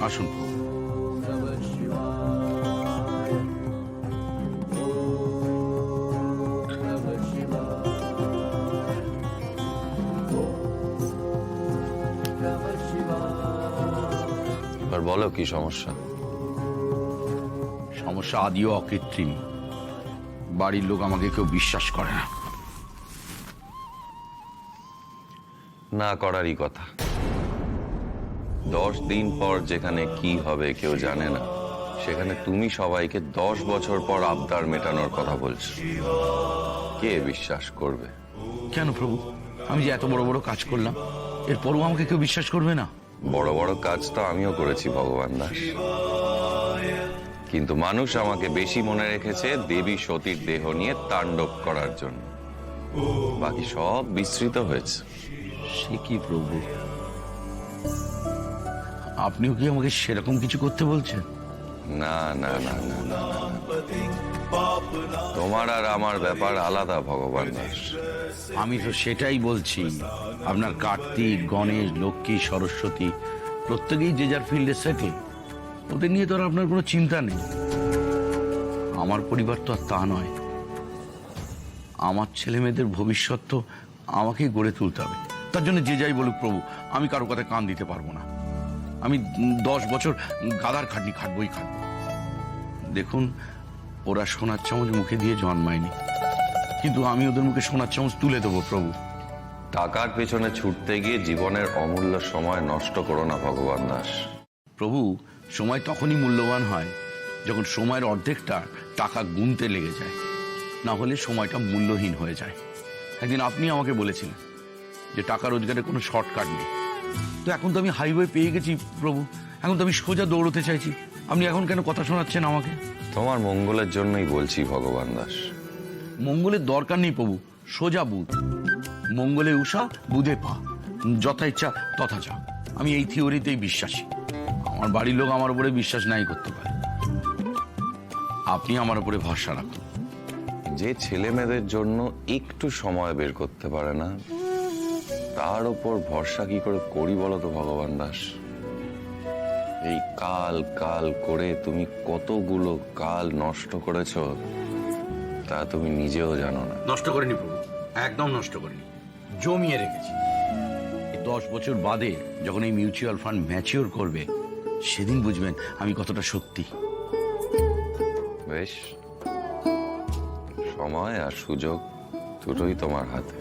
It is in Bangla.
আসুন। এবার বলো কি সমস্যা? সমস্যা আদিও অকৃত্রিম। বাড়ির লোক আমাকে কেউ বিশ্বাস করে না। না করারই কথা। 10 দিন পর যেখানে কি হবে কেউ জানে না, সেখানে তুমি সবাইকে 10 বছর পর আবদার মেটানোর কথা বলছো। কে বিশ্বাস করবে? কেন প্রভু, আমি যে এত বড় বড় কাজ করলাম, এরপরও আমাকে কেউ বিশ্বাস করবে না? বড় বড় কাজ তো আমিও করেছি ভগবান দাস, কিন্তু মানুষ আমাকে বেশি মনে রেখেছে দেবী সতীর দেহ নিয়ে তাণ্ডব করার জন্য। বাকি সব বিস্মৃত হয়েছে। সে কি প্রভু, আপনিও কি আমাকে সেরকম কিছু করতে বলছেন? না না না না না, তোমার আর আমার ব্যাপার আলাদা ভগবান দাস। আমি তো সেটাই বলছি। আপনার কার্তিক, গণেশ, লক্ষ্মী, সরস্বতী প্রত্যেকেই যে যার ফিল্ডে সেটে, ওদের নিয়ে তো আর আপনার কোনো চিন্তা নেই। আমার পরিবার তো আর তা নয়। আমার ছেলে মেয়েদের ভবিষ্যৎ তো আমাকেই গড়ে তুলতে হবে। তার জন্য যে যাই বলুক প্রভু, আমি কারো কথায় কান দিতে পারবো না। আমি 10 বছর গাদার খাটনি খাটবই খাটবো। দেখুন, ওরা সোনার চামচ মুখে দিয়ে জন্মায়নি, কিন্তু আমি ওদের মুখে সোনার চামচ তুলে দেবো প্রভু। টাকার পেছনে ছুটতে গিয়ে জীবনের অমূল্য সময় নষ্ট করো না ভগবান দাস। প্রভু, সময় তখনই মূল্যবান হয় যখন সময়ের অর্ধেকটা টাকা গুনতে লেগে যায়, না হলে সময়টা মূল্যহীন হয়ে যায়। একদিন আপনি আমাকে বলেছিলেন যে টাকা রোজগারের কোনো শর্টকাট নেই। তো এখন তো আমি হাইওয়ে পেয়ে গেছি প্রভু, এখন তো আমি সোজা দৌড়তে চাইছি। আপনি এখন কেন কথা শোনাচ্ছেন আমাকে? তোমার মঙ্গলের জন্যই বলছি ভগবান দাস। মঙ্গলের দরকার নেই প্রভু, সোজা বুধ। মঙ্গলে উষা, বুধে পা, যথা ইচ্ছা তথা যা। আমি এই থিওরিতেই বিশ্বাসী। আমার বাড়ির লোক আমার উপরে বিশ্বাস নাই করতে পারে, আপনি আমার উপরে ভরসা রাখুন। যে ছেলে মেয়েদের জন্য একটু সময় বের করতে পারে না, তার উপর ভরসা কি করে করি বলো তো ভগবান দাস? এই কাল কাল করে তুমি কতগুলো কাল নষ্ট করেছো তা তুমি নিজেও জানো না। নষ্ট করিনি প্রভু, একদম নষ্ট করিনি, জমিয়ে রেখেছি। 10 বছর বাদে যখন এই মিউচুয়াল ফান্ড ম্যাচিওর করবে, সেদিন বুঝবেন আমি কতটা সত্যি। বেশ, সময় আর সুযোগ দুটোই তোমার হাতে।